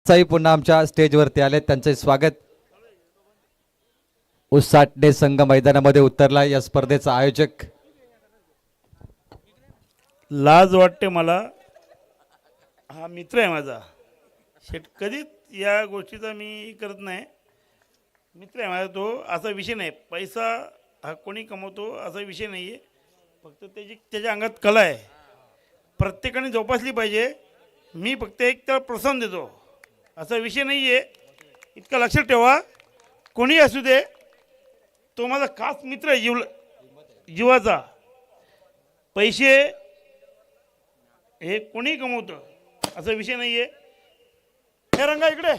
साई पुन्हा आमच्या स्टेजवरती आले, त्यांचे स्वागत. उसाटणे संघ मैदानामध्ये उतरला. या स्पर्धेचा आयोजक लाज वाटते मला, हा मित्र आहे माझा. शेट कधीच या गोष्टीचा मी करत नाही. मित्र आहे माझा तो. असा विषय नाही, पैसा हा कोणी कमवतो असा विषय नाही आहे. फक्त त्याच्या अंगात कला आहे, प्रत्येकाने जोपासली पाहिजे. मी फक्त एक त्याला प्रोत्साहन देतो, असा विषय नाही आहे. इतकं लक्षात ठेवा, कोणी असू दे, तो माझा खास मित्र आहे, जीवाचा. पैसे हे कोणी कमवतं असा विषय नाही आहे. हे रंगा इकडे.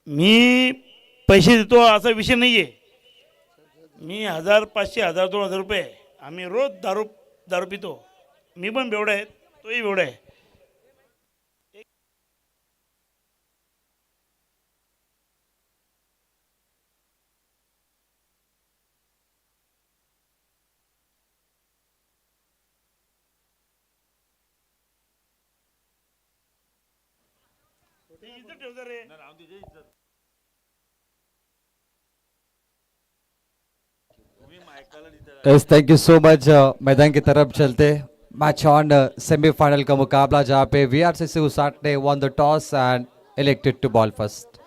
मी पैसे देतो असा विषय नाही आहे. मी 1000, 500, 1000, 2000 रुपये आम्ही रोज दारू पितो. मी पण बेवडा आहे, तोही बेवडा आहे. इज्जत ठेवता रे. Yes, thank you so much. मैदान की तरफ चलते. मैच ऑन सेमीफाइनल का मुकाबला जहां पे VRCC Usatane won the toss and elected to bowl first.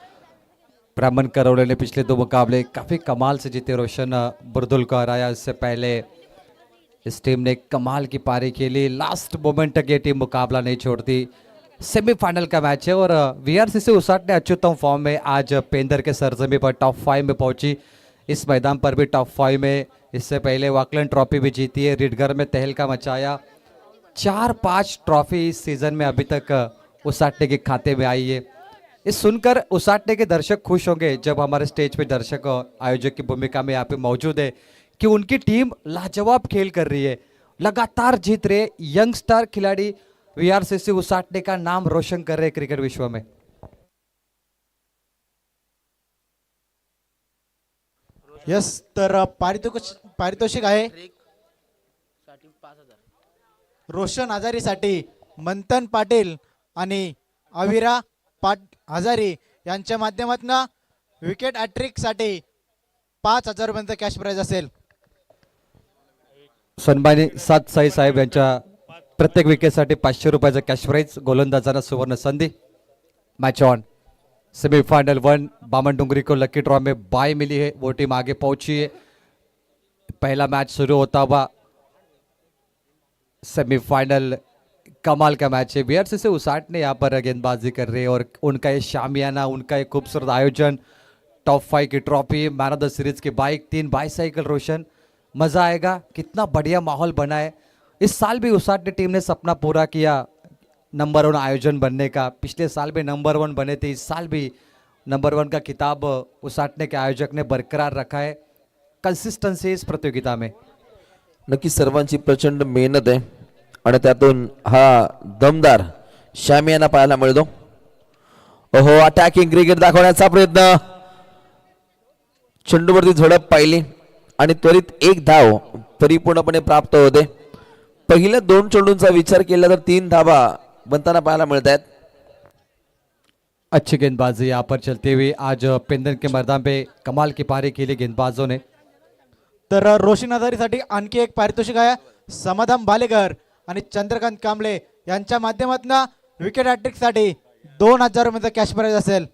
Brahman Karole ने पिछले 2 मुकाबले काफ़ी कमाल से जीते. रोशन बुरदुल को हराया. इससे पहले इस टीम ने कमाल की पारी खेली. लास्ट मोमेंट तक ये टीम मुकाबला नहीं छोड़ती. सेमीफाइनल का मैच है और वीआरसीसी उसाटने अत्युत्तम फॉर्म में आज पेंदर के सरजमी पर टॉप 5 में पहुंची. इस मैदान पर भी टॉप 5 में. इससे पहले वाकलैंड ट्रॉफी भी जीती है. रिडगर में तहलका मचाया. 4-5 ट्रॉफी इस सीजन में अभी तक उसाटने के खाते में आई है. इस सुनकर उसाटने के दर्शक खुश होंगे जब हमारे स्टेज पे दर्शक आयोजक की भूमिका में यहाँ पे मौजूद है कि उनकी टीम लाजवाब खेल कर रही है, लगातार जीत रहे यंगस्टर खिलाड़ी वीआरसीसी उसाटने का नाम रोशन कर रहे क्रिकेट विश्व में. यस, तर पारितोषिक आहे रोशन हजारीसाठी मंथन पाटील आणि अविरा हजारी यांच्या माध्यमातून विकेट हॅट्रिकसाठी 5000 रुपयांचा कॅश प्राइज असेल. सन्मानी सात साई साहेब यांच्या प्रत्येक विकेटसाठी 500 रुपयाचा कॅश प्राइज. गोलंदाजांना सुवर्ण संधि. Match on semifinal 1. बामन डुंगरी को लकी ड्रॉ में बाय मिली है, वो टीम आगे पहुंची है. पहला मैच शुरू होता हुआ सेमीफाइनल कमाल का मैच है. वीआरसीसी उसाटने यहाँ पर गेंदबाजी कर रहे हैं और उनका ये शामियाना, उनका ये खूबसूरत आयोजन, टॉप 5 की trophy, man of the series की बाइक, 3 बाईसाइकिल. रोशन, मज़ा आएगा. कितना बढ़िया माहौल बना है. इस साल भी उसाटने टीम ने सपना पूरा किया नंबर 1 आयोजन बनने का. पिछले साल भी नंबर 1 बने थे. इस साल भी नंबर 1 का खिताब उसाटने के आयोजक ने बरकरार रखा है. कंसिस्टेंसी इस प्रतियोगिता में नक्की सर्वांची प्रचंड मेहनत आहे आणि त्यातून हा दमदार शामियाना पाहायला मिळतो. ओहो, अटॅकिंग क्रिकेट दाखवण्याचा प्रयत्न. चेंडूवरती झडप पाहिली आणि त्वरित 1 धाव परिपूर्णपणे प्राप्त होते. पहिल्या 2 चेंडूंचा विचार केला तर 3 धावा बनताना पाहायला मिळत आहेत. अच्छी गेंदबाजी यहाँ पर चलते हुए आज पेंदन के मैदान पे कमाल की पारी खेली गेंदबाजों ने. तर रोशन हजारीसाठी आणखी एक पारितोषिक आहे. समाधान भालेकर आणि चंद्रकांत कांबळे यांच्या माध्यमातून विकेट हॅट्रिकसाठी 2000 रुपयांचा कॅश प्राइज असेल.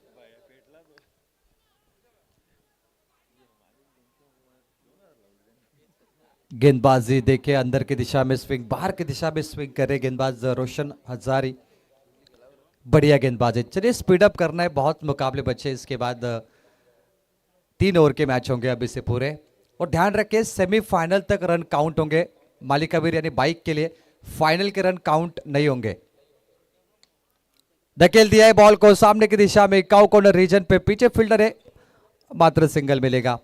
गेंदबाजी देखिए, अंदर की दिशा में स्विंग, बाहर की दिशा में स्विंग करे गेंदबाज रोशन हजारी. बढ़िया गेंदबाज है. चलिए स्पीड अप करना है, बहुत मुकाबले बचे. इसके बाद 3 ओवर के मैच होंगे अभी से पूरे. और ध्यान रखिए सेमीफाइनल तक रन काउंट होंगे. मालिकावीर यानी बाइक के लिए फाइनल के रन काउंट नहीं होंगे. धकेल दिया है बॉल को सामने की दिशा में. काउ कॉर्नर रीजन पे पीछे फील्डर है, मात्र सिंगल मिलेगा.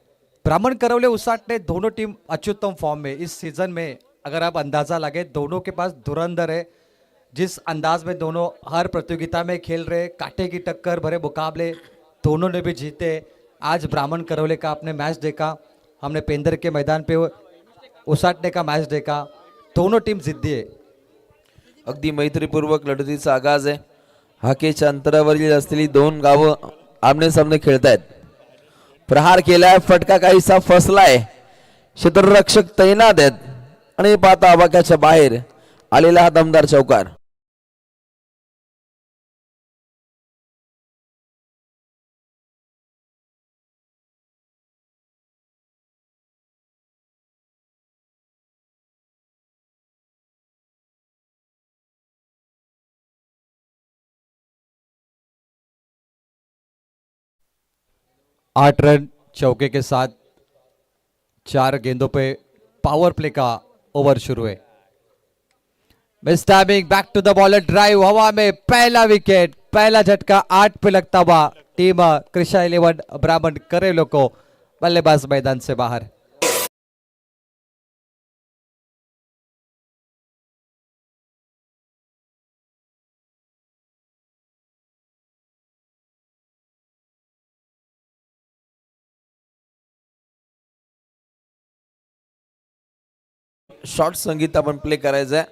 ब्राह्मण करौले उसाटने दोनों टीम अत्युत्तम फॉर्म में इस सीजन में. अगर आप अंदाजा लगे, दोनों के पास धुरंधर है. जिस अंदाज में दोनों हर प्रतियोगिता में खेल रहे, कांटे की टक्कर भरे मुकाबले दोनों ने भी जीते. आज ब्राह्मण करौले का आपने मैच देखा, हमने पेंदर के मैदान पे उसाटने का मैच देखा. दोनों टीम जिद्दी है. अगदी मैत्रीपूर्वक लढतीचा आगाज आहे. हाकेच्या अंतरावरील असलेली दोन गावं आमने सामने खेळतायत. प्रहार केलाय, फटका काहीसा फसलाय, क्षेत्ररक्षक तैनात आहेत आणि पाहता आवाक्याच्या बाहेर आलेला हा दमदार चौकार. आठ रन चौके के साथ 4 गेंदों पे पावर प्ले का ओवर शुरू है. Miss timing, back to the bowler, drive हवा में, पहला विकेट, पहला झटका 8 पे लगता हुआ टीम कृषा 11 ब्राह्मण करेलो को बल्लेबाज मैदान से बाहर. शॉर्ट संगीत आपण प्ले करायचं आहे.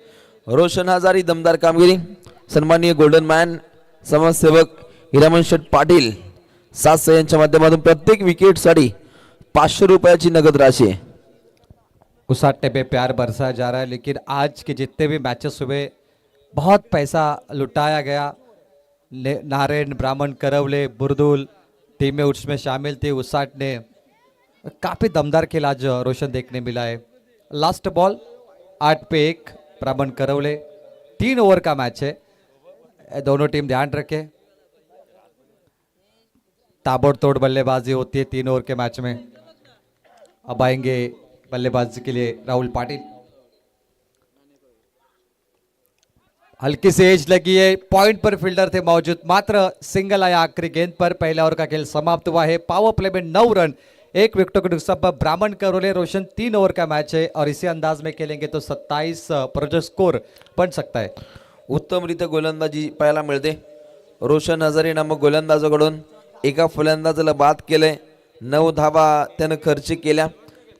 रोशन हजारी दमदार कामगिरी. सन्माननीय गोल्डन मॅन समाजसेवक हिरामन शेठ पाटील 7 यांच्या माध्यमातून प्रत्येक विकेटसाठी 500 रुपयाची नगद राशि आहे. उसाटने पे प्यार बरसाया जा रहा है, लेकिन आज के जितने भी मैचेस हुए बहुत पैसा लुटाया गया. नारायण ब्राह्मण करवले बुरदुल टीमें उसमें शामिल थी. उसाटने काफ़ी दमदार खेल आज रोशन देखने मिला है. लास्ट बॉल 8 पे 1 ब्राह्मण करवले. 3 ओवर का मैच है, दोनों टीम ध्यान रखे. ताबड़तोड़ बल्लेबाजी होती है 3 ओवर के मैच में. अब आएंगे बल्लेबाजी के लिए राहुल पाटिल. हल्की सी एज लगी है, पॉइंट पर फील्डर थे मौजूद, मात्र सिंगल आया आखिरी गेंद पर. पहले ओवर का खेल समाप्त हुआ है. पावर प्ले में 9 रन, 1 विकेटों के नुकसान पर ब्राह्मण करोले. रोशन 3 ओवर का मैच है और इसी अंदाज में खेलेंगे तो 27 पर स्कोर बन सकता है. उत्तमरित्या गोलंदाजी पाहायला मिळते. रोशन हजारे नामक गोलंदाजाकडून एका फलंदाजाला बाद केले. 9 धावा त्यानं खर्च केल्या.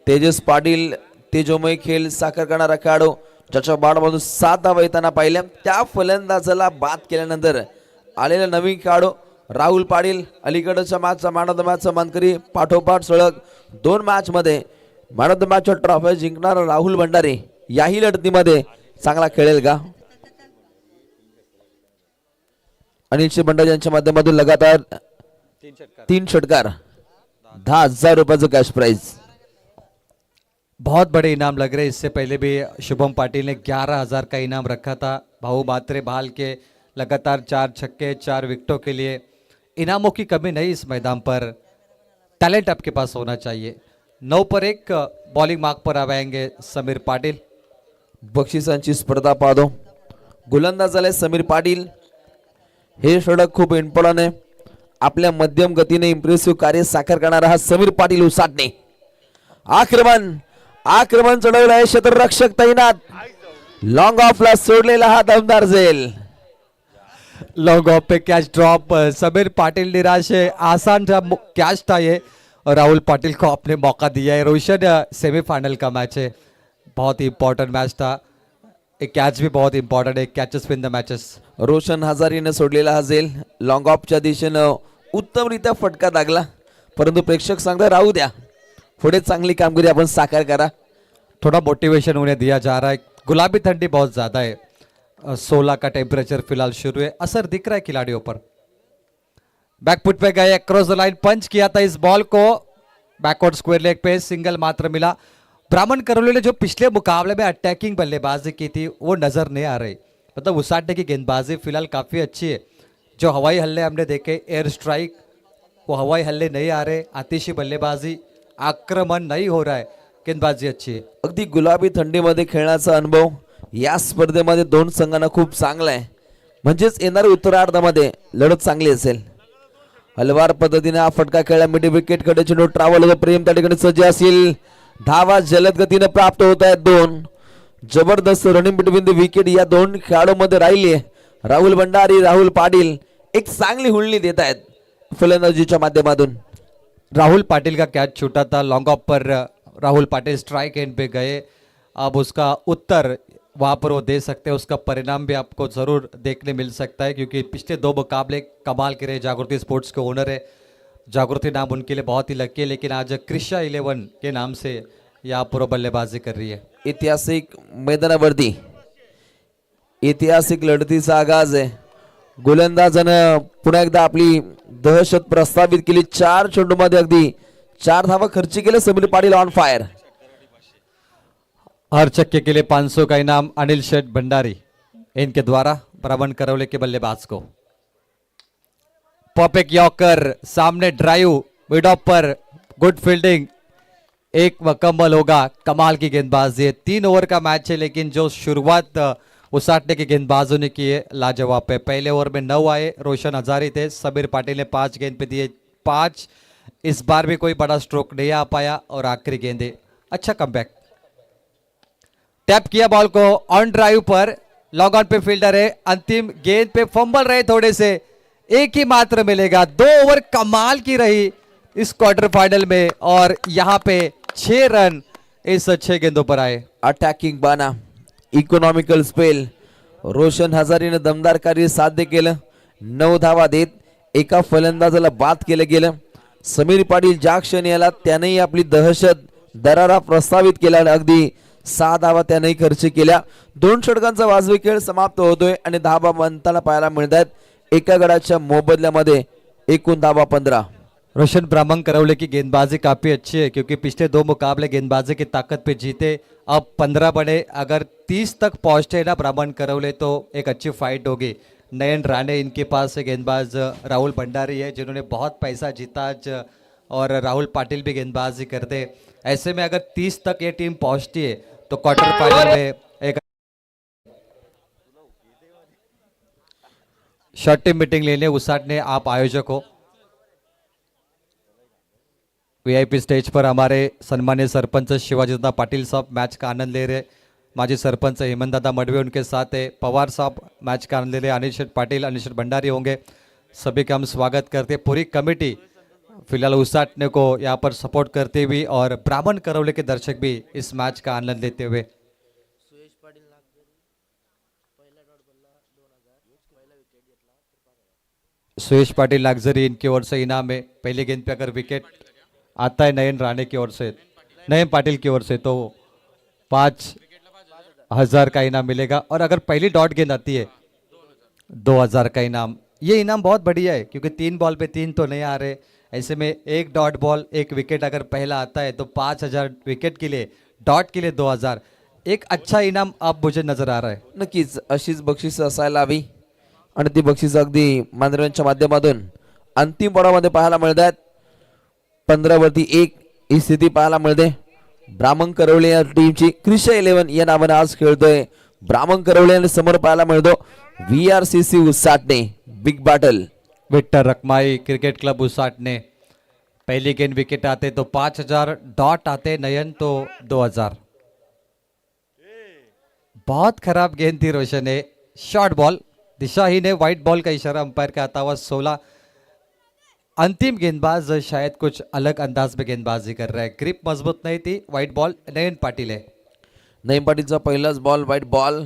तेजस पाटील तेजोमय खेळ साकार करणारा खेळाडू ज्याच्या बॅटमधून 7 धावा येताना पाहिल्या, त्या फलंदाजाला बाद केल्यानंतर आलेला नवीन खेळाडू राहुल पाटील अलीकडच्या मॅचचा मॅन ऑफ द मॅचचा मानकरी. पाठोपाठ सलग 2 मॅच मध्ये मॅन ऑफ द मॅचचा ट्रॉफी जिंकणारा राहुल भंडारी याही लढतीमध्ये चांगला खेळेल का? अनिल भंडारी यांच्या माध्यमातून लगातार 3 षटकार, 10,000 रुपये कैश प्राइज. बहुत बड़े इनाम लग रहे. इससे पहले भी शुभम पाटिल ने 11,000 का इनाम रखा था. भाऊ मात्रे बहाल के लगातार 4 छक्के 4 विकेटों के लिए. इनामों की कमी नहीं इस मैदान पर, टैलेंट आपके पास होना चाहिए. 9 पर 1 बॉलिंग मार्क पर आवेंगे समीर पाटिल. बक्षिसांची स्पर्धा पाहतो. गोलंदाज झाले समीर पाटील. हे षटक खूप इम्पॉर्टंट आहे. आपल्या मध्यम गतीने इम्प्रेसिव्ह कार्य साकार करणारा हा समीर पाटील उसाटणे. आक्रमण चढवलं आहे, क्षेत्ररक्षक तैनात. लॉंग ऑफला सोडलेला हा दमदार झेल. लॉन्ग ऑफ पे कैच ड्रॉप. समीर पाटिल निराश है, आसान था कैच था ये और राहुल पाटिल को आपने मौका दिया है. रोशन सेमीफाइनल का मैच है, बहुत ही इंपॉर्टेंट मैच था. एक कैच भी बहुत इंपॉर्टेंट है, catches win the matches. Roshan हजारीने सोडलेला हा झेल लॉंग ऑफच्या दिशेनं उत्तमरित्या फटका लागला, परंतु प्रेक्षक सांगता राहू द्या, पुढे चांगली कामगिरी आपण साकार करा. थोड़ा मोटिवेशन उन्हें दिया जा रहा है. गुलाबी ठंडी बहुत ज़्यादा है. 16 का टेम्परेचर फिलहाल शुरू है. असर दिख रहा है खिलाड़ियों पर. बैकफुट पे गए, क्रॉस द लाइन पंच किया था इस बॉल को. बैकवर्ड स्क्वायर लेग पे सिंगल मात्र मिला. ब्राह्मण करोले ने जो पिछले मुकाबले में अटैकिंग बल्लेबाजी की थी वो नजर नहीं आ रही. मतलब उसाटने की गेंदबाजी फिलहाल काफ़ी अच्छी है. जो हवाई हल्ले हमने देखे, एयर स्ट्राइक, वो हवाई हल्ले नहीं आ रहे. आतिशी बल्लेबाजी, आक्रमण नहीं हो रहा है, गेंदबाजी अच्छी है. अगदी गुलाबी थंडीमध्ये खेळण्याचा अनुभव या स्पर्धेमध्ये 2 संघांना खूप चांगला आहे. म्हणजेच येणाऱ्या उत्तरार्धामध्ये लढत चांगली असेल. हलवार पद्धतीने हा फटका खेळला. मिड विकेट कडे चेंडू ट्रॅव्हल होतो. प्रेम त्या ठिकाणी सज्ज असेल. धावा जलद गतीने प्राप्त होत आहेत. 2 जबरदस्त रनिंग बिटवीन द विकेट या 2 खेळाडूंमध्ये राहिली. राहुल भंडारी, राहुल पाटील एक चांगली हुलणी देत आहेत फलंदाजीच्या माध्यमातून. राहुल पाटिल का कैच छूटा था. लॉन्ग ऑफ पर राहुल पाटिल स्ट्राइक एंड पे गए. अब उसका उत्तर वहाँ पर वो दे सकते हैं, उसका परिणाम भी आपको ज़रूर देखने मिल सकता है, क्योंकि पिछले 2 मुकाबले कमाल के रहे। जागृति स्पोर्ट्स के ओनर है, जागृति नाम उनके लिए बहुत ही लकी है, लेकिन आज कृषा 11 के नाम से यहाँ पर वो बल्लेबाजी कर रही है। ऐतिहासिक मैदानावरती ऐतिहासिक लढतीचा आगाज आहे. गोलंदाजानं पुन्हा एकदा आपली दहशत प्रस्थापित केली. 4 चेंडूमध्ये अगदी 4 धावा खर्ची केले. Sameer Patil on fire. हर चक्के के लिए 500 का इनाम अनिल शेठ भंडारी इनके द्वारा ब्राह्मण करौले के बल्लेबाज को। पॉपिक यॉकर सामने drive mid of per good fielding, एक मुकम्मल होगा। कमाल की गेंदबाजी है। 3 ओवर का मैच है, लेकिन जो शुरुआत उसाटने के गेंदबाजों ने की है लाजवाब है। पहले ओवर में 9 आए, रोशन हजारी थे, समीर पाटिल ने 5 गेंद पे दिए 5। इस बार भी कोई बड़ा स्ट्रोक नहीं आ पाया और आखिरी गेंदे अच्छा कमबैक। टैप किया बॉल को on drive per, log on pay fielder है, अंतिम गेंद पे फंबल रहे थोड़े से, एक ही मात्र मिलेगा। 2 ओवर कमाल की रही इस क्वार्टर फाइनल में और यहां पे 6 रन इस 6 गेंदों पर आए। अटॅकिंग बाना, इकॉनॉमिकल स्पेल. रोशन हजारीने दमदार कार्य साध्य केलं. 9 धावा देत एका फलंदाजाला बाद केलं गेलं. समीर पाटील ज्या क्षणी आला त्यानेही आपली दहशत दरारा प्रस्तावित केला. अगदी 6 धावा त्यानेही खर्च केल्या. 2 षटकांचा वाजवी खेळ समाप्त होतोय आणि धावा बनताना पाहायला मिळतात. एका गडाच्या मोबदल्यामध्ये एकूण धावा 15. रोशन ब्राह्मण करौले की गेंदबाजी काफ़ी अच्छी है, क्योंकि पिछले 2 मुकाबले गेंदबाजी की ताकत पे जीते, अब 15 बने। अगर 30 तक पहुंचते ना ब्राह्मण करौले तो एक अच्छी फाइट होगी। नयन राणे इनके पास है, गेंदबाज राहुल भंडारी है जिन्होंने बहुत पैसा जीता आज, और राहुल पाटिल भी गेंदबाजी करते। ऐसे में अगर 30 तक ये टीम पहुंचती है तो क्वार्टर फाइनल में एक शॉर्ट टीम मीटिंग लेने उसाटने आप आयोजक हो। वीआईपी स्टेज पर हमारे सम्मानित सरपंच शिवाजीदादा पाटिल साहब मैच का आनंद ले रहे। माजी सरपंच हेमंत दादा मडवे उनके साथ है। पवार साहब मैच का आनंद ले रहे। अनिल शेठ पाटिल, अनिल शेठ भंडारी होंगे। सभी का हम स्वागत करते हैं। पूरी कमेटी फिलहाल उसाटने को यहाँ पर सपोर्ट करते हुए और ब्राह्मण करौले के दर्शक भी इस मैच का आनंद लेते हुए। सुयश पाटिल लग्जरी इनकी ओर से इनाम है। पहली गेंद पे अगर विकेट आता है नयन राणे की ओर से, नयन पाटिल की ओर से, तो 5,000 का इनाम मिलेगा, और अगर पहली डॉट गेंद आती है 2,000 का इनाम। ये इनाम बहुत बढ़िया है, क्योंकि 3 बॉल पे 3 तो नहीं आ रहे। ऐसे में एक डॉट बॉल एक विकेट अगर पहला आता है तो 5,000 विकेट के लिए, डॉट के लिए 2,000, एक अच्छा इनाम अब मुझे नजर आ रहा है। नक्कीच अशीच बक्षीस असायला हवी आणि ती बक्षीस अगदी मांजरांच्या माध्यमातून अंतिम पडावामध्ये पाहायला मिळतात. 15 वरती 1 ही स्थिती पाहायला मिळते. ब्राह्मण करवले या टीमची कृषा 11 या नावाने आज खेळतोय. ब्राह्मण करवले आणि समोर पाहायला मिळतो VRCC Usatane big battle. Victor Rakmai cricket club Usatane, पहली गेंद विकेट आते तो 5,000, डॉट आते नयन तो 2,000। बहुत खराब गेंद थी रोशन है, शॉर्ट बॉल, दिशाहीन है, व्हाइट बॉल का इशारा अंपायर का आता हुआ 16। अंतिम गेंदबाज शायद कुछ अलग अंदाज में गेंदबाजी कर रहा है। ग्रिप मजबूत नहीं थी, व्हाइट बॉल, नयन पाटिल है। नयन पाटीलचा पहिलाच बॉल व्हाईट बॉल,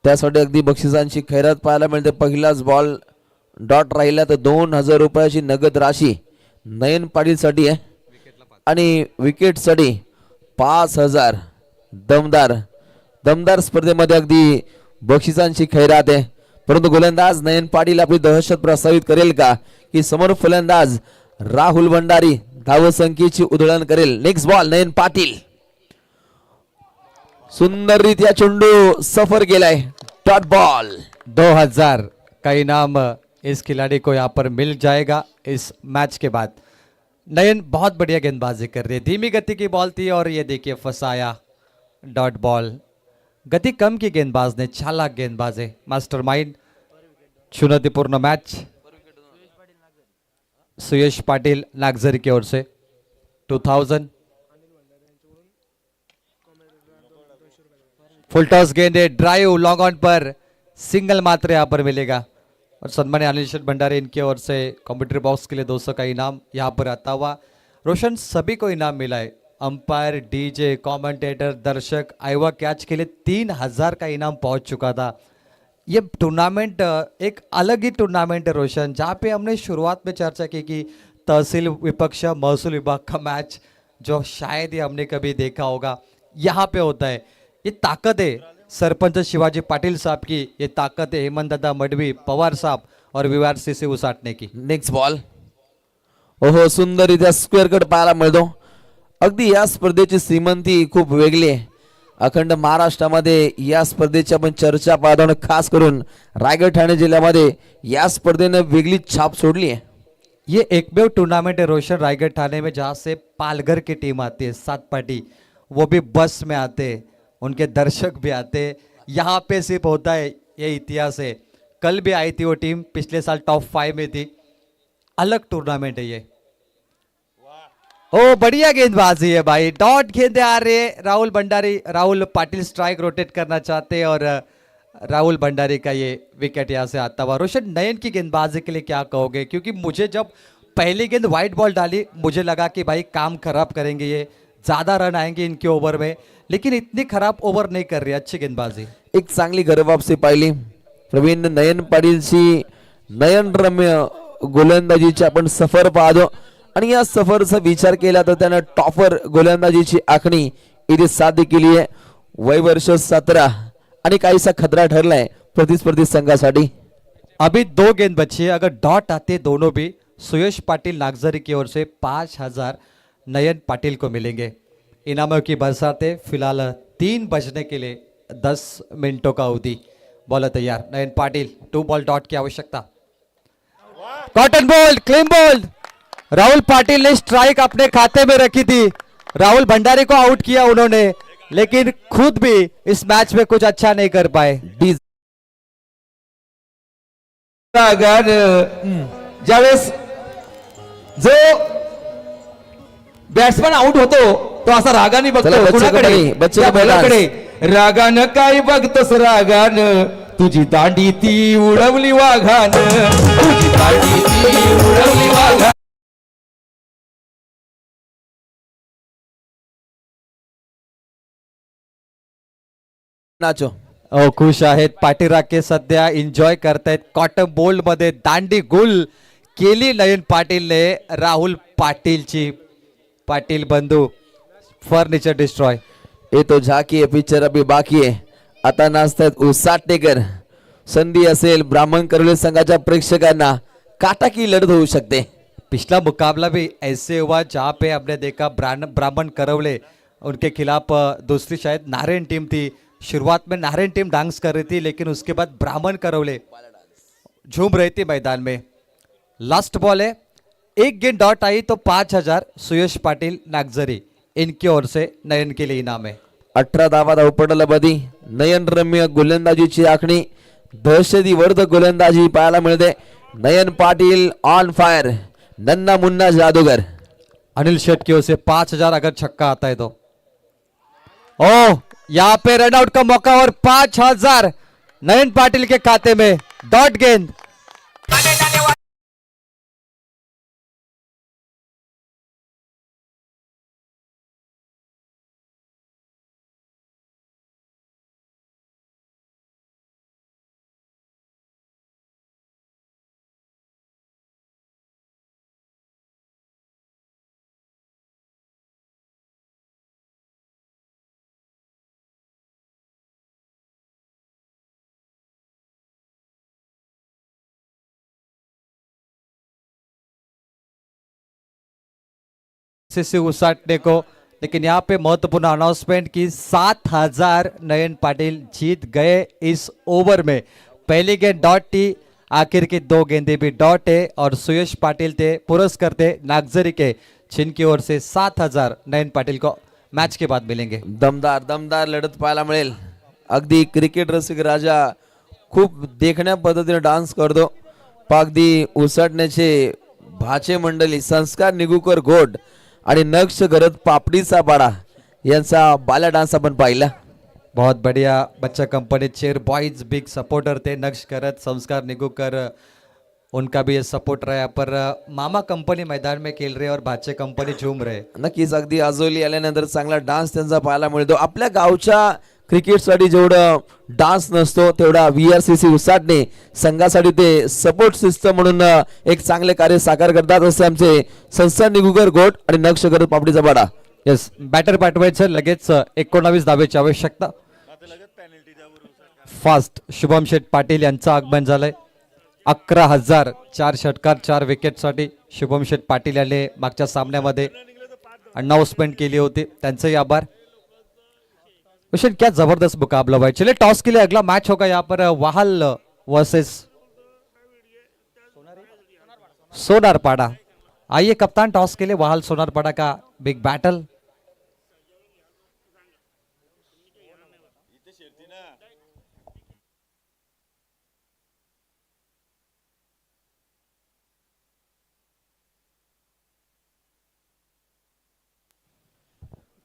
त्यासाठी अगदी बक्षिसांची खैरात पाहायला मिळते. पहिलाच बॉल डॉट राहिला तर 2,000 रुपयाची नगद राशी नयन पाटीलसाठी आहे आणि विकेटसाठी 5,000. दमदार स्पर्धेमध्ये अगदी बक्षिसांची खैरात आहे. परंतु गोलंदाज नयन पाटील आपली दहशत प्रस्तावित करेल का, की समोर फलंदाज राहुल भंडारी धावसंख्येची उधळण करेल. नेक्स्ट बॉल नयन पाटील, सुंदररीत्या चेंडू सफर केलाय. डॉट बॉल, 2,000 का इनाम इस खिलाड़ी को यहाँ पर मिल जाएगा इस मैच के बाद। नयन बहुत बढ़िया गेंदबाजी कर रही है, धीमी गति की बॉल थी और ये देखिए फंसाया, डॉट बॉल। गति कम की गेंदबाज ने, चालाक गेंदबाज है, मास्टरमाइंड। चुनौतीपूर्ण मैच। सुयश पाटिल नागझरी की ओर से 2,000। फुल टॉस गेंद है, drive long on per single मात्र यहाँ पर मिलेगा, और सम्मानित अनिल शेठ भंडारी इनकी ओर से कॉम्प्यूटर बॉक्स के लिए 200 का इनाम यहाँ पर आता हुआ। रोशन, सभी को इनाम मिला है, अंपायर, डीजे, कमेंटेटर, दर्शक आईवा कैच के लिए 3,000 का इनाम पहुंच चुका था। ये टूर्नामेंट एक अलग ही टूर्नामेंट है रोशन, जहाँ पे हमने शुरुआत में चर्चा की कि तहसील विपक्ष महसूल विभाग का मैच जो शायद ही हमने कभी देखा होगा यहाँ पे होता है। ये ताकत है सरपंच शिवाजी पाटिल साहब की, ये ताकत है हेमंत दादा मडवी, पवार साहब और VRCC उसाटणे की। Next ball. ओहो, सुंदररित्या स्क्वेअर कट पाहायला मिळतो. अगदी या स्पर्धेची श्रीमंती खूप वेगळी आहे. अखंड महाराष्ट्रामध्ये या स्पर्धेची आपण चर्चा पाहतो आणि खास करून रायगड ठाणे जिल्ह्यामध्ये या स्पर्धेनं वेगळी छाप सोडली आहे. ये एकमेव टूर्नामेंट है रोशन रायगढ़ थाने में जहाँ से पालघर की टीम आती है, 7 पार्टी, वो भी बस में आते हैं, उनके दर्शक भी आते हैं। यहाँ पे सिर्फ होता है, ये इतिहास है। कल भी आई थी वो टीम, पिछले साल टॉप 5 में थी। अलग टूर्नामेंट है ये। ओ बढ़िया गेंदबाजी है भाई, डॉट गेंदे आ रहे हैं। राहुल भंडारी, राहुल पाटिल स्ट्राइक रोटेट करना चाहते हैं और राहुल भंडारी का ये विकेट यहाँ से आता हुआ। रोशन, नयन की गेंदबाजी के लिए क्या कहोगे? क्योंकि मुझे जब पहली गेंद वाइट बॉल डाली मुझे लगा कि भाई काम खराब करेंगे, ये ज़्यादा रन आएंगे इनके ओवर में, लेकिन इतनी खराब ओवर नहीं कर रही, अच्छी गेंदबाजी। एक चांगली घरवापसी पाहिली प्रवीण नयन पाटीलची. नयनरम्य गोलंदाजीची आपण सफर पाहतो आणि या सफरचा विचार केला तर त्यानं टॉपर गोलंदाजीची आखणी इथे साध्य केली आहे. वय वर्ष 17 आणि काहीसा खतरा ठरलाय प्रतिस्पर्धी संघासाठी. अभी 2 गेंद बची है, अगर डॉट आते दोनों भी सुयश पाटिल नागजरी की ओर से 5,000 नयन पाटिल को मिलेंगे। इनामों की बरसाते फिलहाल 3 बजने के लिए 10 मिनटों का अवधि। बॉल तैयार, नयन पाटिल, 2 बॉल डॉट की आवश्यकता। Caught and bowled, clean bowled. Rahul Patil ने स्ट्राइक अपने खाते में रखी थी, राहुल भंडारी को आउट किया उन्होंने, लेकिन खुद भी इस मैच में कुछ अच्छा नहीं कर पाए। ज्यावेळेस जो बॅट्समॅन आउट होतो तो असा रागाने चला, बघतो बच्चे कुणाकडे, कबड्डी, बच्चे त्या कबड्डी बॉलरकडे। रागानं काय बघतोस रागानं, तुझी दांडी ती उडवली वाघानं, तुझी दांडी ती उडवली वाघानं। नाचो. खुश आहेत पाठीराखे, सध्या एन्जॉय करतायत कॉटन बोल्ड मध्ये दांडी गुल केली नयन पाटीलने राहुल पाटीलची। पाटील बंधू फर्निचर डिस्ट्रॉय। ये तो झाकी है, पिक्चर अभी बाकी है. आता नाचतायत उसाटणेकर. संधी असेल ब्राह्मण करवले संघाच्या प्रेक्षकांना, काटा की लढत होऊ शकते. पिछला मुकाबला भी ऐसे हुआ जहाँ पे हमने देखा ब्राह्मण करवले उनके खिलाफ दूसरी शायद नारायण टीम थी। शुरुआत में नारायण टीम डांस कर रही थी, लेकिन उसके बाद ब्राह्मण करवले झूम रही थी मैदान में। लास्ट बॉल है, 1 गेंद डॉट आई तो 5,000 सुयश पाटिल नागजरी, इनकी ओर से नयन के लिए इनाम है। 18 धावा धावपडाला बदी. नयनरम्य गोलंदाजीची आखणी, दहशतीवर्धक गोलंदाजी पाहायला मिळते. नयन पाटील ऑन फायर, नन्ना मुन्ना जादूगर. अनिल शेट की ओर से 5,000 अगर छक्का आता है तो। ओ यहाँ पे रनआउट का मौका और 5,000 नयन पाटिल के खाते में। डॉट गेंद, से उसाटने को, लेकिन यहाँ पे महत्वपूर्ण अनाउंसमेंट की 7,000 नयन पाटिल जीत गए इस ओवर में। पहली गेंद डॉट थी, आखिर की 2 गेंदें भी डॉट है और सुयश पाटिल थे पुरस्कार थे नागजरी के, जिनकी ओर से 7,000 नयन पाटिल को मैच के बाद मिलेंगे। दमदार दमदार लढत पाहायला मिळेल. अगदी क्रिकेट रसिक राजा खूप देखण्या पद्धतीने डान्स करतो. अगदी उसटण्याचे भाचे मंडळी संस्कार निगुकर घोट आणि नक्ष करत पापडीचा पाडा यांचा बाला डान्स आपण पाहिला. बहुत बढ़िया, बच्चा company chair boys big supporter थे, नक्श करत, संस्कार निगुकर, उनका भी ये सपोर्ट रहा है। पर मामा कंपनी मैदान में खेल रहे हैं और भाचे कंपनी झूम रहे हैं। नक्कीच अगदी आजोली आल्यानंतर चांगला डान्स त्यांचा पाहायला मिळतो. आपल्या गावच्या क्रिकेटसाठी जेवढं डान्स नसतो तेवढा VRCC उसाटणे संघासाठी ते सपोर्ट सिस्टम म्हणून एक चांगले कार्य साकार करतात असे आमचे संस्थान निगुगर गोट आणि नक्षकर पापडीचा पाडा. येस, बॅटर पाठवायचं लगेच. 19 धावेची आवश्यकता. फास्ट शुभम शेठ पाटील यांचं आगमन झालंय. 11,004 षटकार 4 विकेटसाठी शुभम शेठ पाटील यांनी मागच्या सामन्यामध्ये अनाउन्समेंट केली होती. त्यांचेही आभार. रोशन, क्या जबरदस्त मुकाबला भाई. चलिए टॉस के लिए अगला मैच होगा यहाँ पर वाहल वर्सेस सोनारपाड़ा. आइए कप्तान, टॉस के लिए वाहल सोनारपाड़ा का बिग बैटल.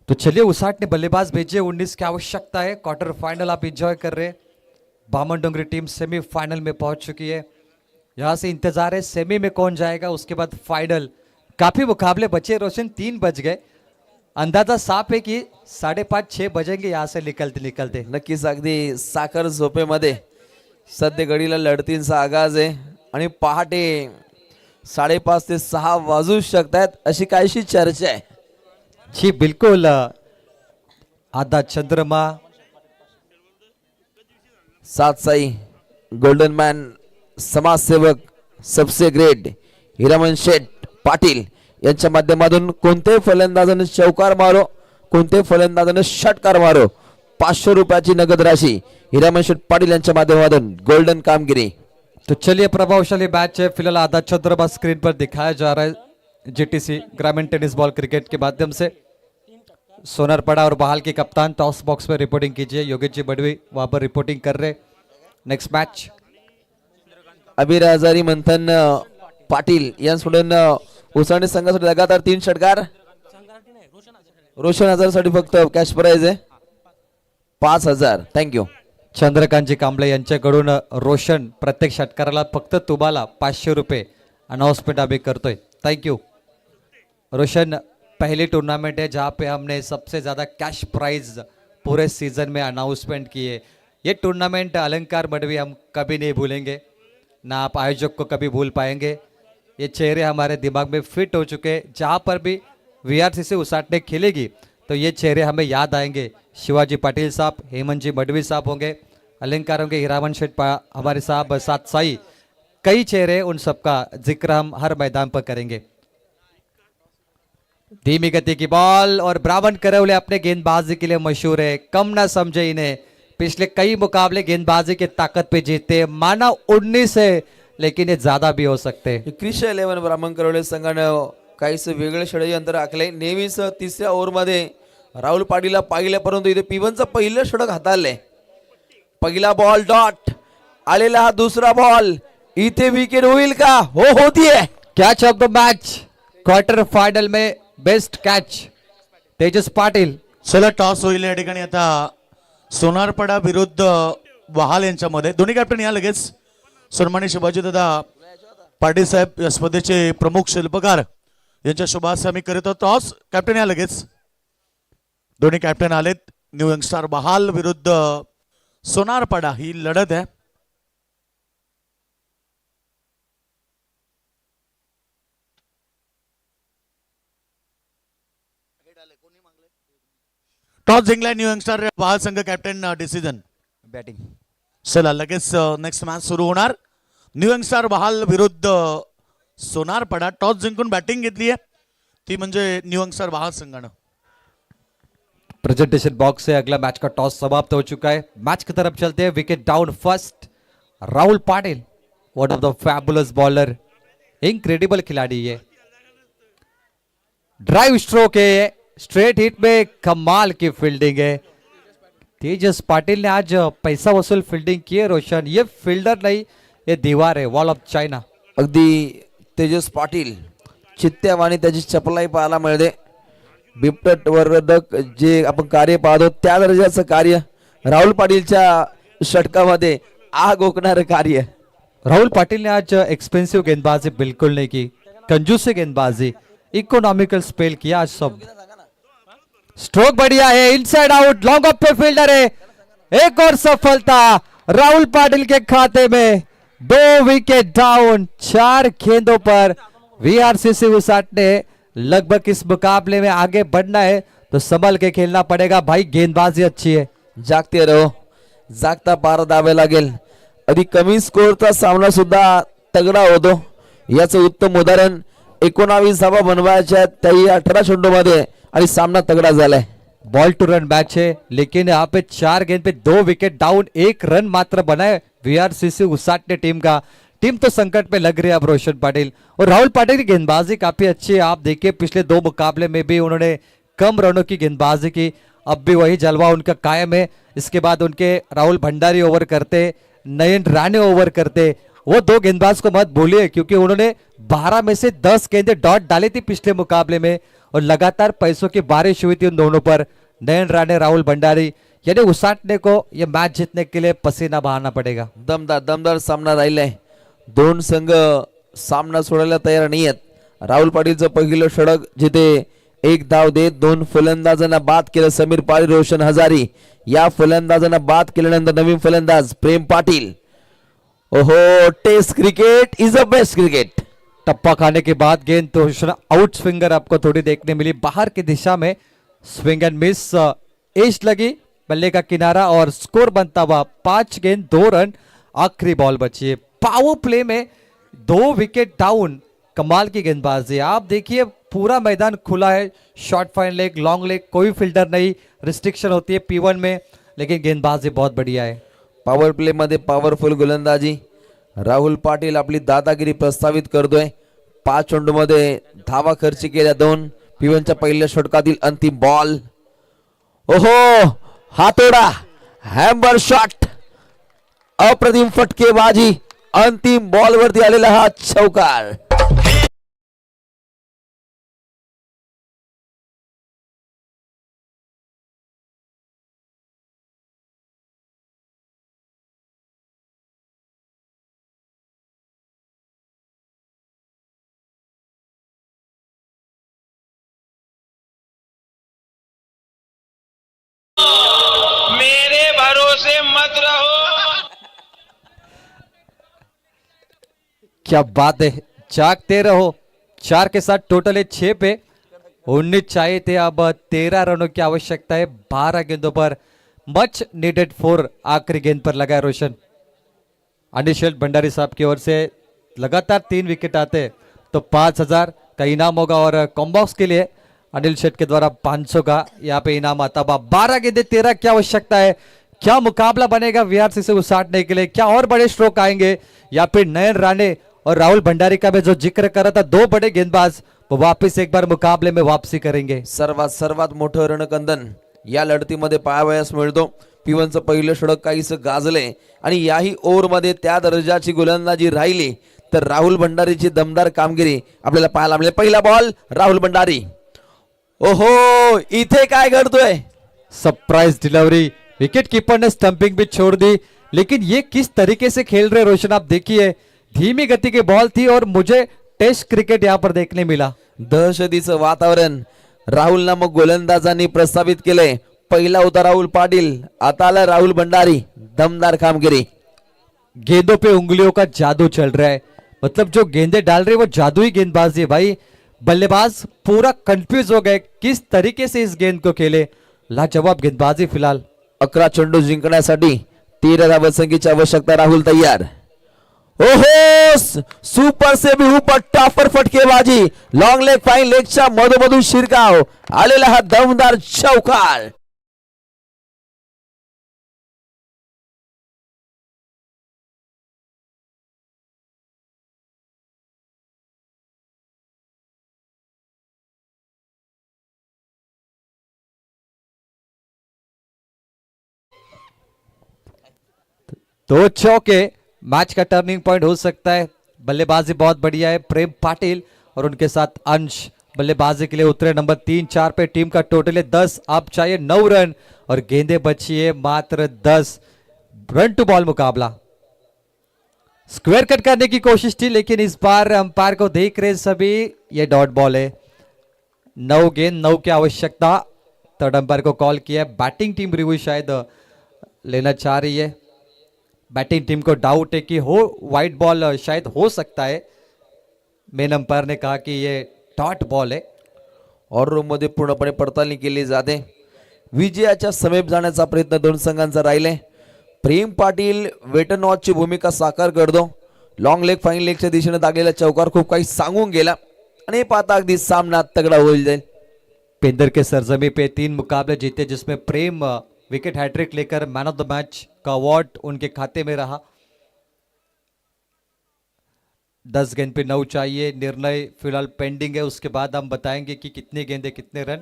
तो चलिए उसाट ने बल्लेबाज भेजे. 19 की आवश्यकता है. क्वार्टर फाइनल आप एंजॉय कर रहे हैं. बामन डोंगरी टीम सेमीफाइनल में पहुंच चुकी है. यहां से इंतजार है सेमी में कौन जाएगा, उसके बाद फाइनल. काफी मुकाबले बचे रोशन, 3 बज गए. अंदाजा साफ है कि 5:30-6 बजेंगे यहाँ से निकलते निकलते. नक्कीच अगदी साखर झोपेमध्ये सध्या घडीला लढतींचा आगाज आहे आणि पहाटे 5:30 ते 6 वाजू शकतात अशी काहीशी चर्चा आहे. जी बिल्कुल. आधा चंद्रमा, सात साई, गोल्डन मॅन, समाजसेवक, सबसे ग्रेट हिरामन शेठ पाटील यांच्या माध्यमातून कोणत्याही फलंदाजाने चौकार मारो, कोणत्याही फलंदाजाने षटकार मारो, 500 रुपयाची नगद राशि हिरामन शेठ पाटील यांच्या माध्यमातून गोल्डन कामगिरी. तो चलिए प्रभावशाली मैच है. फिलहाल आधा चंद्रमा स्क्रीन पर दिखाया जा रहा है. GTC ग्रामीण टेनिस बॉल क्रिकेट के माध्यम से. सोनारपाड़ा और बहाल के कप्तान टॉस बॉक्स में रिपोर्टिंग कीजिए. योगेश जी बड़वी वहां पर रिपोर्टिंग कर रहे. नेक्स्ट मैच अबीर हजारी मंथन पाटील यांच्याकडून उसळणी संघासाठी लगातार 3 षटकार. रोशन हजारसाठी फक्त कॅश प्राइज आहे 5,000. थँक्यू. चंद्रकांतजी कांबळे यांच्याकडून रोशन प्रत्येक षटकाराला फक्त तुम्हाला 500 रुपये अनाउंसमेंट अभी करतोय. Thank you Roshan. पहली टूर्नामेंट है जहां पे हमने सबसे ज़्यादा कैश प्राइज पूरे सीजन में अनाउंसमेंट किए. ये टूर्नामेंट अलंकार मडवी हम कभी नहीं भूलेंगे, ना आप आयोजक को कभी भूल पाएंगे. ये चेहरे हमारे दिमाग में फिट हो चुके हैं. जहाँ पर भी VRCC उसाटने खेलेगी तो ये चेहरे हमें याद आएंगे. शिवाजी पाटिल साहब, हेमंत जी मडवी साहब होंगे, अलंकार होंगे, हिरामन शेठ हमारे साहब, साथ साई, कई चेहरे, उन सबका जिक्र हम हर मैदान पर करेंगे. धीमी गति की बॉल और ब्राह्मण करवले अपने गेंदबाजी के लिए मशहूर है. कम ना समझे इन्हें. पिछले कई मुकाबले गेंदबाजी की ताकत पे जीते. माना 19 है लेकिन ये ज्यादा भी हो सकते. क्रिश 11 ब्राह्मण करवले संघानं काहीच वेगळे षडयंत्र आखले. नेहमीच 3ऱ्या ओव्हरमध्ये राहुल पाटीलला पाहिलं, परंतु इथे P1चं पहिलं षटक हाताळले. पहिला बॉल डॉट आलेला हा दुसरा बॉल. इथे विकेट होईल का? हो, होतीये. Catch of the match quarter final में बेस्ट कैच तेजस पाटील. चला टॉस होईल या ठिकाणी. आता सोनारपाडा विरुद्ध वहाल यांच्यामध्ये. दोन्ही कॅप्टन या लगेच. सन्माननीय शिवाजी दादा पाटील साहेब या स्पर्धेचे प्रमुख शिल्पकार यांच्या शुभास आम्ही करीत आहोत. टॉस कॅप्टन या लगेच. दोन्ही कॅप्टन आलेत. न्यू यंगस्टार बहाल विरुद्ध सोनारपाडा ही लढत आहे. टॉस जिंकलाय न्यू यंगस्टार बहाल संघ. Captain decision batting. चला लगेच नेक्स्ट मॅच सुरू होणार. न्यू यंगस्टार बहाल विरुद्ध सोनारपाडा. टॉस जिंकून बॅटिंग घेतली आहे ती म्हणजे न्यू यंगस्टार बहाल संघानं. प्रेजेंटेशन बॉक्स से अगला मैच का टॉस समाप्त हो चुका है. मैच की तरफ चलते हैं. Wicket down first. Rahul Patil, one of the fabulous bowler, incredible खिलाड़ी ये. ड्राइव स्ट्रोक है, स्ट्रेट हिट में कमाल की फील्डिंग है. तेजस पाटिल ने आज पैसा वसूल फील्डिंग की है. रोशन, ये फील्डर नहीं, ये दीवार है, वॉल ऑफ चाइना. अगदी तेजस पाटील चित्त्यावानी त्याची चपलाई पाहायला मिळते. बिबटट वर्धक जे आपण कार्य पाहतो त्या दर्जाचं कार्य राहुल पाटीलच्या षटकामध्ये आग ओकणारं कार्य. राहुल पाटिल ने आज एक्सपेंसिव गेंदबाजी बिल्कुल नहीं की, कंजूसी गेंदबाजी, इकोनॉमिकल स्पेल किया आज सब। स्ट्रोक बढ़िया है, इनसाइड आउट, लॉन्ग ऑफ पे फील्डर है, एक और सफलता राहुल पाटिल के खाते में। 2 विकेट डाउन, 4 गेंदों पर वीआरसीसी उसाट ने लगभग इस मुकाबले में आगे बढ़ना है तो संभल के खेलना पड़ेगा भाई, गेंदबाजी अच्छी है। जागते रहो, जागता पार दावे लागेल. अधिक कमी स्कोरचा सामना सुद्धा तगडा होतो. याचं उत्तम उदाहरण 19 धावा बनवायच्या त्याही 18 चेंडूमध्ये आणि सामना तगडा झालाय. बॉल टू रन मैच है, लेकिन यहाँ पे 4 गेंद पे 2 विकेट डाउन, 1 रन मात्र बनाए वीआरसीसी उसाट ने टीम का। टीम तो संकट में लग रही है अब रोशन पाटिल और राहुल पाटिल की गेंदबाजी काफी अच्छी है। आप देखिए पिछले 2 मुकाबले में भी उन्होंने कम रनों की गेंदबाजी की, अब भी वही जलवा उनका कायम है। इसके बाद उनके राहुल भंडारी ओवर करते, नयन राणे ओवर करते। वो 2 गेंदबाज को मत भूलिए क्योंकि उन्होंने 12 में से 10 गेंदें डॉट डाली थी पिछले मुकाबले में और लगातार पैसों की बारिश हुई थी उन दोनों पर, नयन राणे राहुल भंडारी। यानी उसाटने को ये मैच जीतने के लिए पसीना बहाना पड़ेगा। दमदार सामना राहिलाय. 2 संघ सामना सोडायला तयार नाहीयेत. राहुल पाटीलचं पहिलं षटक जिथे 1 धाव देत 2 फलंदाजांना बाद केलं समीर पाटील, रोशन हजारी. या फलंदाजांना बाद केल्यानंतर नवीन फलंदाज प्रेम पाटील. ओहो, test cricket is the best cricket. टप्पा खाने के बाद गेंद तो आउट स्विंगर आपको थोड़ी देखने मिली, बाहर की दिशा में स्विंग एंड मिस, एज लगी बल्ले का किनारा और स्कोर बनता हुआ 5 गेंद 2 रन। आखिरी बॉल बची है। पावर प्ले में 2 विकेट डाउन, कमाल की गेंदबाजी। आप देखिए पूरा मैदान खुला है, short fine leg, long leg, कोई फिल्डर नहीं, रिस्ट्रिक्शन होती है P1 में, लेकिन गेंदबाजी बहुत बढ़िया है। पॉवर प्ले मध्ये पॉवरफुल गोलंदाजी. राहुल पाटील आपली दादागिरी प्रस्तावित करतोय. 5 चेंडूमध्ये धावा खर्च केल्या 2. P1च्या पहिल्या षटकातील अंतिम बॉल. ओहो, हातोडा, हॅम्बर शॉट, अप्रतिम फटकेबाजी. अंतिम बॉल वरती आलेला हा चौकार. मेरे भरोसे मत रहो। क्या बात है, जागते रहो। 4 के साथ टोटल है 6 पे, 19 चाहिए थे, अब 13 रनों की आवश्यकता है 12 गेंदों पर। मच नीडेड 4 आखिरी गेंद पर लगा है रोशन। अनिशेल भंडारी साहब की ओर से लगातार 3 विकेट आते तो 5000 का इनाम होगा और कॉम्बॉक्स के लिए अनिल शेठ के द्वारा 500 का यहाँ पे इनाम आता। 12 गेंदे 13 की आवश्यकता है। क्या मुकाबला बनेगा वीआरसीसी को साटने के लिए, क्या और बड़े स्ट्रोक आएंगे या फिर नयन राणे और राहुल भंडारी का मैं जो जिक्र कर रहा था, 2 बड़े गेंदबाज वो वापस एक बार मुकाबले में वापसी करेंगे। सर्वात मोठं रणकंदन या लढतीमध्ये पाहावयास मिळतो. P1चं पहिलं षटक काहीसं गाजले आणि याही ओव्हरमध्ये त्या दर्जाची गोलंदाजी राहिली तर राहुल भंडारीची दमदार कामगिरी आपल्याला पाहायला मिळेल. पहिला बॉल राहुल भंडारी. ओहो, इथे काय घडतोय. सरप्राइज डिलीवरी, विकेट कीपर ने स्टंपिंग भी छोड़ दी, लेकिन ये किस तरीके से खेल रहे रोशन, आप देखिए धीमी गति की बॉल थी और मुझे टेस्ट क्रिकेट यहाँ पर देखने मिला। दहशतीचं वातावरण राहुल नामक गोलंदाजांनी प्रस्तावित केले. पहिला होता राहुल पाटील, आता आला राहुल भंडारी. दमदार कामगिरी. गेंदों पे उंगलियों का जादू चल रहा है, मतलब जो गेंदे डाल रहे वो जादुई गेंदबाजी है भाई। बल्लेबाज पूरा कंफ्यूज हो गए किस तरीके से इस गेंद को खेले। लाजवाब गेंदबाजी फिलहाल। 11 चेंडू जिंकण्यासाठी 13 धावसंख्येची आवश्यकता. राहुल तयार. ओहो, सुपर से भी ऊपर टॉपर फटकेबाजी. लॉन्ग लेग फाईन लेगच्या मधोमधून शिरकाव आलेला हा दमदार चौकार. दो चौके मैच का टर्निंग पॉइंट हो सकता है। बल्लेबाजी बहुत बढ़िया है प्रेम पाटिल और उनके साथ अंश बल्लेबाजी के लिए उतरे। नंबर 3 4 पे टीम का टोटल है 10, अब चाहिए 9 रन और गेंदें बची है मात्र 10। रन टू बॉल मुकाबला। स्क्वायर कट करने की कोशिश थी, लेकिन इस बार अंपायर को देख रहे सभी, ये डॉट बॉल है। 9 गेंद 9 की आवश्यकता। थर्ड अंपायर को कॉल किया है। बैटिंग टीम रिव्यू शायद लेना चाह रही है। बैटिंग टीम को डाउट है कि हो वाइट बॉल शायद हो सकता है। मेन अंपायर ने कहा कि ये डॉट बॉल आहे. और रूम मध्ये पूर्णपणे पडताळणी केली जाते. विजयाच्या समीप जाण्याचा प्रयत्न दोन संघांचा राहिले. प्रेम पाटील वेटन वॉचची भूमिका साकार करतो. लॉंग लेग फाईन लेगच्या दिशेने दागलेला चौकार खूप काही सांगून गेला आणि पाहता अगदी सामना तगडा होईल जाईल. पेंदर के सरजमी पे 3 मुकाबले जीते, जिसमें प्रेम विकेट हैट्रिक लेकर मैन ऑफ द मैच का अवार्ड उनके खाते में रहा. 10 गेंद पे 9 चाहिए. निर्णय फिलहाल पेंडिंग है, उसके बाद हम बताएंगे कि कितने गेंदे कितने रन.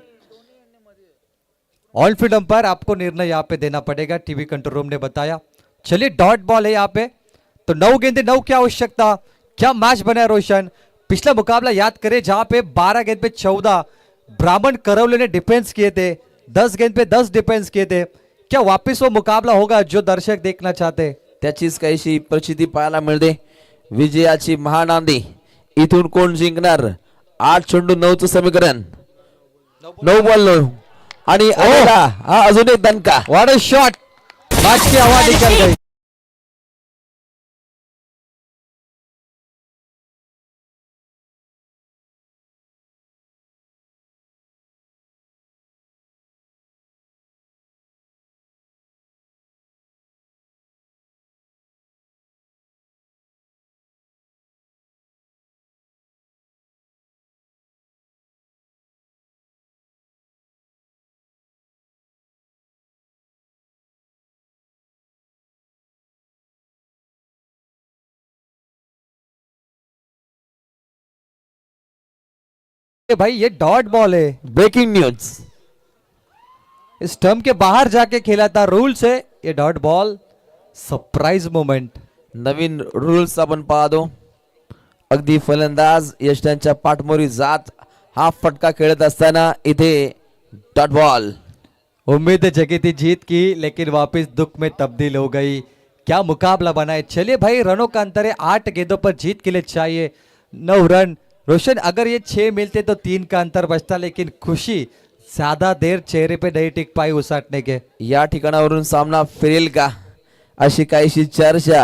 ऑन फील्ड अंपायर आपको निर्णय यहाँ पे देना पड़ेगा, टीवी कंट्रोल रूम ने बताया. चलिए डॉट बॉल है यहाँ पे, तो 9 गेंदे 9 की आवश्यकता. क्या मैच बना रोशन. पिछला मुकाबला याद करें जहां पे 12 गेंद पे 14 ब्राह्मण करवले ने डिफेंस किए थे, 10 गेंद पे 10 डिफेंस किए थे. क्या वापस वो मुकाबला होगा जो दर्शक देखना चाहते. त्याचीच काहीशी प्रचिती पाहायला मिळते. विजयाची महानांदी. इथून कोण जिंकणार. 8 चेंडू 9चं समीकरण. 9 बॉल 9 आणि आलेला हा अजून एक दणका. What a shot. मैच की हवा निकल गई. भाई ये डॉट बॉल है. Breaking news. इस टर्म के बाहर जाके खेला था. रूल्स है ये डॉट बॉल. Surprise moment. नवीन रूल्स आपण पाहतो. अगदी फलंदाज यष्टांच्या पाठमोरी जात हा फटका खेळत असताना इथे डॉट बॉल. उम्मीद जगी थी जीत की, लेकिन वापस दुख में तब्दील हो गई. क्या मुकाबला बना है. चलिए भाई, रनों का अंतर है. 8 गेंदों पर जीत के लिए चाहिए 9 रन. रोशन, अगर ये 6 मिलते तो 3 का अंतर बचता, लेकिन खुशी ज्यादा देर चेहरे पे नहीं टिक पाई उसाटने के. या ठिकाणावरून सामना फिरेल का अशी काहीशी चर्चा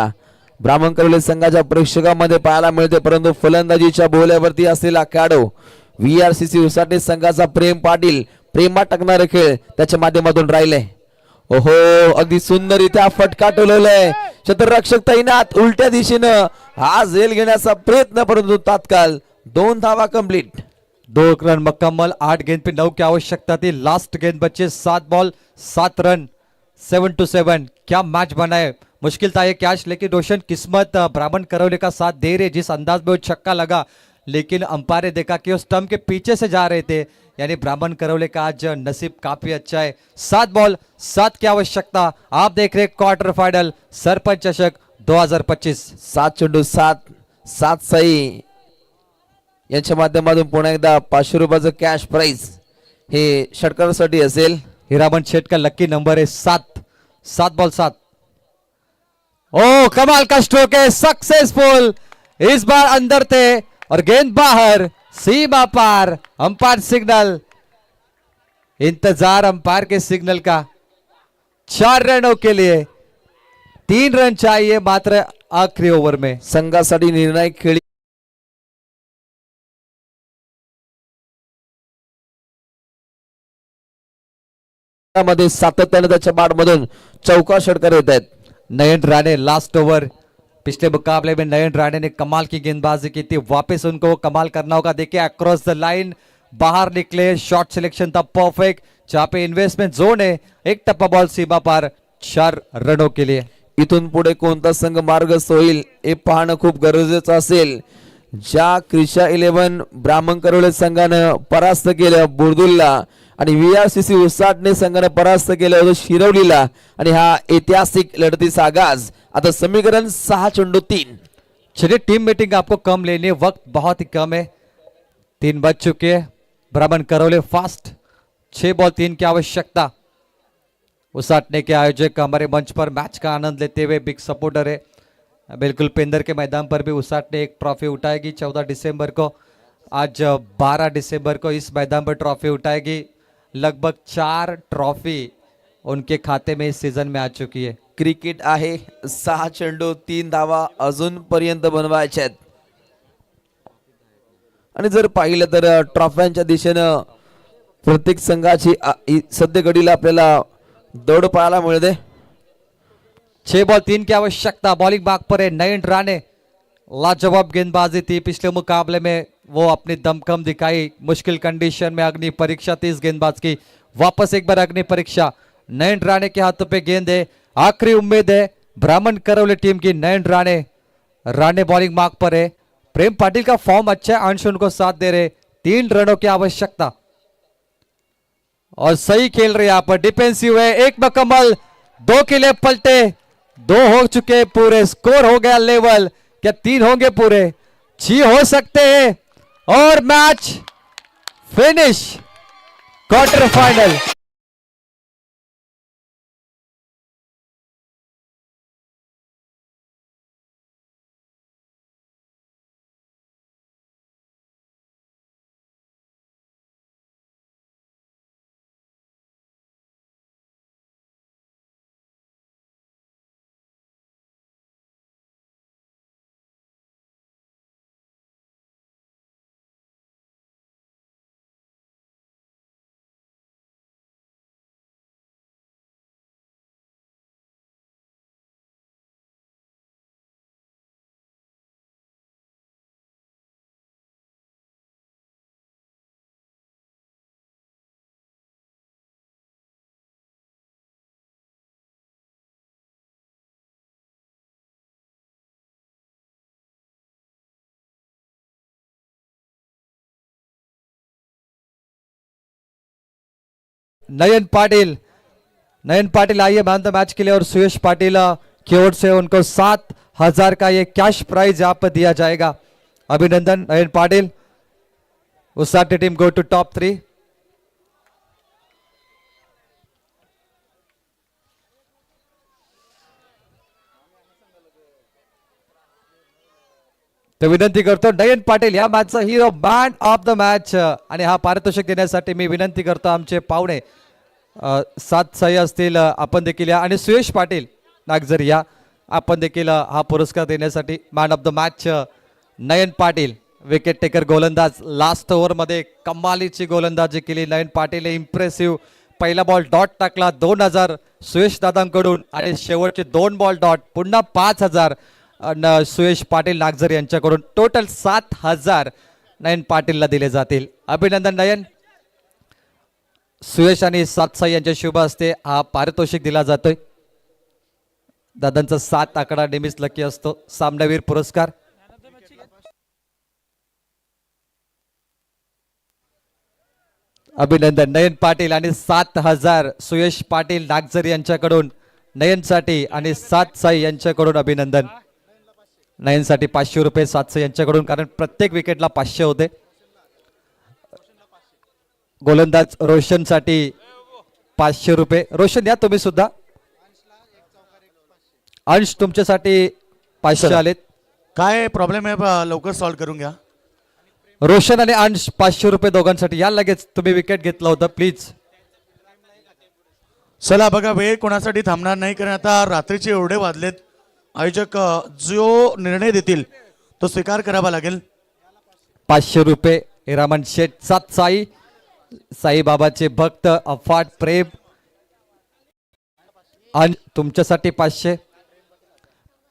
ब्राह्मण करवले संघाच्या प्रेक्षकांमध्ये पाहायला मिळते. परंतु फलंदाजीच्या बोल्यावरती असलेला खेळाडू VRCC उसाटे संघाचा प्रेम पाटील प्रेमात टाकणारे खेळ त्याच्या माध्यमातून राहिले. ओहो, अगदी सुंदर इथे फटका टोलवलाय. क्षेत्ररक्षक तैनात. उलट्या दिशेनं हा झेल घेण्याचा प्रयत्न, परंतु तात्काळ 2 धावा कंप्लीट. 2 रन मुकम्मल. 8 गेंद पे 9 की आवश्यकता थी. लास्ट गेंद बचे. 7 बॉल 7 रन. 7-7. क्या मैच बना है. मुश्किल था ये कैच, लेकिन रोशन किस्मत ब्राह्मण करवले का साथ दे रहे. जिस अंदाज में वो छक्का लगा, लेकिन अंपायर ने देखा कि वो स्टंप के पीछे से जा रहे थे, यानी ब्राह्मण करवले का आज नसीब काफी अच्छा है. 7 बॉल 7 की आवश्यकता. आप देख रहे क्वार्टर फाइनल सरपंच चषक 2025. 7 चेंडू 7 साई यांच्या माध्यमातून पुन्हा एकदा 500 रुपयाचं कॅश प्राइज हे षटकारासाठी असेल. हीरामन शेठ का लकी नंबर है 7. 7 बॉल 7. ओ कमाल का स्ट्रोक है. सक्सेसफुल. इस बार अंदर थे और गेंद बाहर. सीमा पार. Umpire signal. इंतजार अंपायर के सिग्नल का. 4 रनों के लिए 3 रन चाहिए मात्र आखिरी ओवर में. संघासाठी निर्णायक खेळी मध्ये सातत्याने त्याच्या बाटमधून चौकार षटकार येत आहेत. नयन राणे लास्ट ओवर. पिछले मुकाबले में नयन राणे ने कमाल की गेंदबाजी की थी. वापस उनको कमाल करना होगा. देखिए अक्रॉस द लाइन बाहर निकले. शॉट सिलेक्शन था परफेक्ट. जहां पे इन्वेस्टमेंट जोन है. एक टप्पा बॉल सीमा पार. 4 रनों के लिए. इथून पुढे कोणता संघ मार्गस्थ होईल हे पाहणं खूप गरजेचं असेल. ज्या क्रिशा 11 ब्राह्मण करवले संघानं परास्त केलं बुर्दुलला आणि VRCC उसाटणे संघानं परास्त केलं होतं शिरवलीला, आणि हा ऐतिहासिक लढतीचा आगाज. आता समीकरण 6 चेंडू 3. चलिए टीम मीटिंग आपको कम लेनी है, वक्त बहुत ही कम है. 3 बज चुके हैं. ब्राह्मण करवले फास्ट. 6 बॉल 3 की आवश्यकता. उसाटने के आयोजक हमारे मंच पर मैच का आनंद लेते हुए बिग सपोर्टर है बिल्कुल पेंदर के मैदान पर भी उसाट ने एक ट्रॉफी उठाएगी 14 दिसंबर को। आज 12 दिसंबर को इस मैदान पर ट्रॉफी उठाएगी। लगभग 4 ट्रॉफी उनके खाते में इस सीजन में आ चुकी है। क्रिकेट आहे, 6 चेंडू 3 धावा अजूनपर्यंत बनवायच्या आहेत. आणि जर पाहिलं तर ट्रॉफ्यांच्या दिशेनं प्रत्येक संघाची सध्या घडीला आपल्याला दौड पाहायला मिळते. 6 बॉल 3 की आवश्यकता, बॉलिंग भाग पर है नयन राणे। लाजवाब गेंदबाजी थी पिछले मुकाबले में, वो अपनी दमखम दिखाई। मुश्किल कंडीशन में अग्नि परीक्षा थी इस गेंदबाज की। वापस एक बार अग्नि परीक्षा, नयन राणे के हाथों पे गेंद है। आखिरी उम्मीद है ब्राह्मण करवले टीम की। नयन राणे बॉलिंग मार्क पर है। प्रेम पाटिल का फॉर्म अच्छा है, अंश उनको साथ दे रहे। 3 रनों की आवश्यकता और सही खेल रहे यहाँ पर, डिफेंसिव है। एक मकम्मल 2 के लिए पलटे, 2 हो चुके पूरे, स्कोर हो गया लेवल। क्या 3 होंगे पूरे? 6 हो सकते हैं और मैच फिनिश। क्वार्टर फाइनल नयन पाटिल आइए मैन द मैच के लिए, और सुयश पाटिल की ओर से उनको 7,000 का ये कैश प्राइज यहाँ पर दिया जाएगा। अभिनंदन Nayan Patil. Usate team go to top 3। तो विनंती करतो नयन पाटील या मॅचचा hero, man of the match, आणि हा पारितोषिक देण्यासाठी मी विनंती करतो आमचे पाहुणे 7 सही असतील आपण देखील या, आणि सुयश पाटील नागझरी या आपण देखील हा पुरस्कार देण्यासाठी। Man of the match Nayan Patil, wicket taker गोलंदाज, लास्ट ओव्हर मध्ये कमालीची गोलंदाजी केली नयन पाटील, इम्प्रेसिव्ह। पहिला बॉल डॉट टाकला 2,000 सुयश दादांकडून, आणि शेवटचे 2 बॉल डॉट, पुन्हा 5,000 सुयश पाटील नागझर यांच्याकडून। टोटल 7,000 नयन पाटीलला दिले जातील। अभिनंदन नयन। सुयश आणि 7 साई यांच्या शुभ हस्ते हा पारितोषिक दिला जातोय। दादांचा 7 आकडा नेहमीच लकी असतो। सामनावीर पुरस्कार अभिनंदन नयन पाटील, आणि 7,000 सुयश पाटील नागझर यांच्याकडून नयनसाठी, आणि 7 साई यांच्याकडून अभिनंदन। नयनसाठी 500 रुपये 7 साई यांच्याकडून, कारण प्रत्येक विकेटला 500 होते। गोलंदाज रोशनसाठी 500 रुपये। रोशन या तुम्ही सुद्धा। अंश तुमच्यासाठी 500 आलेत। काय प्रॉब्लेम आहे लवकर सॉल्व्ह करून घ्या. रोशन आणि अंश 500 रुपये दोघांसाठी या। लगेच तुम्ही विकेट घेतलं होतं प्लीज. चला बघा, वेळ कोणासाठी थांबणार नाही, कारण आता रात्रीचे एवढे वाजलेत. आयोजक जो निर्णय देतील तो स्वीकार करावा लागेल. 500 रुपये हिरामन शेठ 7 साई, साईबाबाचे भक्त, अफाट प्रेम, आणि तुमच्यासाठी 500.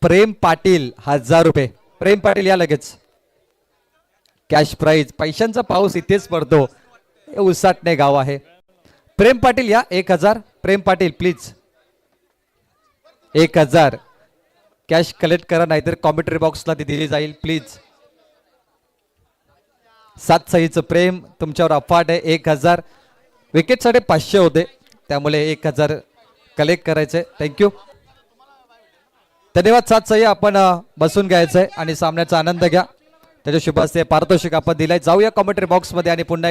प्रेम पाटील 1000 रुपये. प्रेम पाटील या लगेच. कॅश प्राइज, पैशांचा पाऊस इथेच पडतो, उसाटणे गाव आहे. प्रेम पाटील या 1000. प्रेम पाटील प्लीज 1000 कॅश कलेक्ट करा, नाहीतर कॉमेंटरी बॉक्सला ती दिली जाईल प्लीज. 7 सहीचं प्रेम तुमच्यावर अफाट आहे. 1000 विकेटसाठी 500 होते, त्यामुळे 1000 कलेक्ट करायचे. थँक्यू, धन्यवाद. 7 सही आपण बसून घ्यायचंय आणि सामन्याचा आनंद घ्या. त्याच्या शुभ हस्ते पारितोषिक आपण दिलाय. जाऊया कॉमेंटरी बॉक्स मध्ये आणि पुन्हा